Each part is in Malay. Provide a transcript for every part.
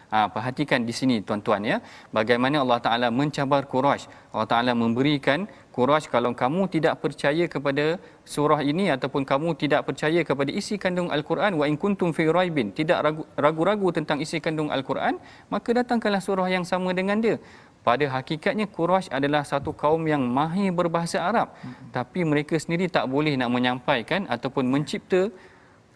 Perhatikan di sini tuan-tuan ya, bagaimana Allah Taala mencabar Quraisy. Allah Taala memberikan Quraisy, kalau kamu tidak percaya kepada surah ini ataupun kamu tidak percaya kepada isi kandung Al-Quran, wa in kuntum fi raibin, tidak ragu-ragu tentang isi kandung Al-Quran, maka datangkanlah surah yang sama dengan dia. Pada hakikatnya Quraisy adalah satu kaum yang mahir berbahasa Arab, tapi mereka sendiri tak boleh nak menyampaikan ataupun mencipta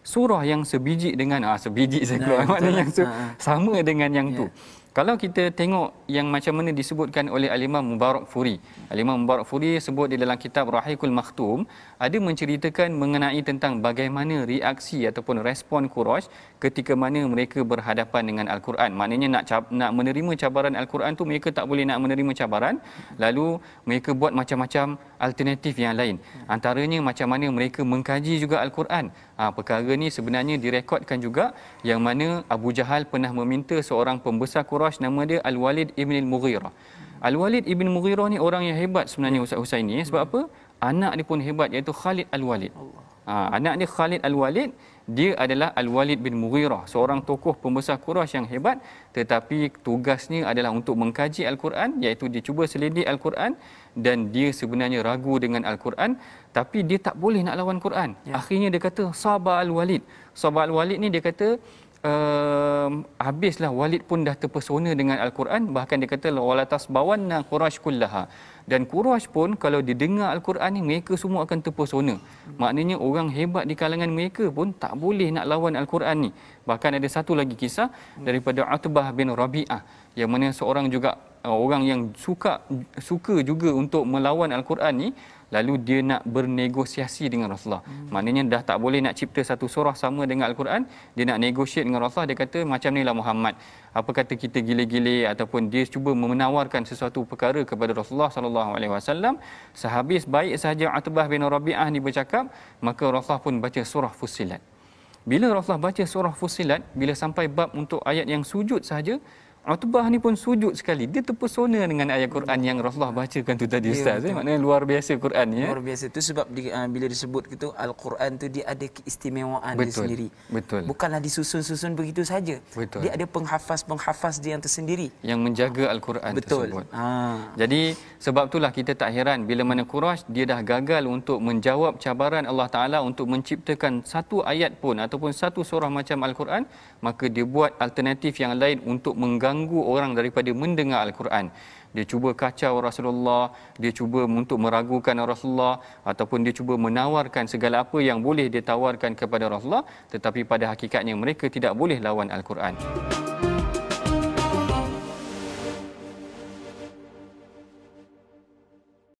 surah yang sebiji dengan sebiji saya keluar maknanya yang sama dengan yang tu. Kalau kita tengok yang macam mana disebutkan oleh Al-Imam Mubarak Furi. Al-Imam Mubarak Furi sebut di dalam kitab Rahiqul Makhtum, ada menceritakan mengenai tentang bagaimana reaksi ataupun respon Quraisy ketika mana mereka berhadapan dengan Al-Quran. Maknanya nak menerima cabaran Al-Quran tu mereka tak boleh nak menerima cabaran, lalu mereka buat macam-macam alternatif yang lain. Antaranya macam mana mereka mengkaji juga Al-Quran. Perkara ni sebenarnya direkodkan juga, yang mana Abu Jahal pernah meminta seorang pembesar Quraisy, nama dia Al-Walid ibn Al-Mughirah. Al-Walid ibn Mughirah ni orang yang hebat sebenarnya Ustaz Husain ni. Sebab apa? Anak dia pun hebat, iaitu Khalid Al-Walid. Anak dia Khalid Al-Walid, dia adalah Al-Walid bin Mughirah, seorang tokoh pembesar Quraisy yang hebat, tetapi tugasnya adalah untuk mengkaji Al-Quran, iaitu dia cuba selidik Al-Quran, dan dia sebenarnya ragu dengan Al-Quran, tapi dia tak boleh nak lawan Quran. Akhirnya dia kata Sabar Al-Walid. Sabar Al-Walid ni dia kata habislah Walid pun dah terpesona dengan Al-Quran. Bahkan dia kata wala tasbawanna Quraisy kullaha, dan Quraisy pun kalau dia dengar Al-Quran ni mereka semua akan terpesona. Maknanya orang hebat di kalangan mereka pun tak boleh nak lawan Al-Quran ni. Bahkan ada satu lagi kisah daripada Utbah bin Rabi'ah, yang mana seorang juga orang yang suka juga untuk melawan Al-Quran ni, lalu dia nak bernegosiasi dengan Rasulullah. Maknanya dah tak boleh nak cipta satu surah sama dengan Al-Quran, dia nak negotiate dengan Rasulullah. Dia kata macam ni lah Muhammad, apa kata kita gile-gile, ataupun dia cuba menawarkan sesuatu perkara kepada Rasulullah sallallahu alaihi wasallam. Sehabis baik sahaja Utbah bin Rabi'ah ni bercakap, maka Rasulullah pun baca surah Fussilat. Bila Rasulullah baca surah Fussilat, bila sampai bab untuk ayat yang sujud sahaja, Utbah ni pun sujud sekali. Dia terpesona dengan ayat Quran yang Rasulullah bacakan tu tadi, Ustaz. Maknanya luar biasa Quran ni. Luar biasa. Itu sebab bila disebut gitu Al-Quran tu dia ada keistimewaan dia sendiri. Betul. Bukanlah disusun-susun begitu saja. Dia ada penghafaz dia yang tersendiri yang menjaga Al-Quran tersebut. Jadi sebab itulah kita tak heran bila mana Quraisy dia dah gagal untuk menjawab cabaran Allah Taala untuk menciptakan satu ayat pun ataupun satu surah macam Al-Quran, maka dia buat alternatif yang lain untuk mengganggu orang daripada mendengar Al-Quran. Dia cuba kacau Rasulullah, dia cuba untuk meragukan Rasulullah, ataupun dia cuba menawarkan segala apa yang boleh dia tawarkan kepada Rasulullah, tetapi pada hakikatnya mereka tidak boleh lawan Al-Quran.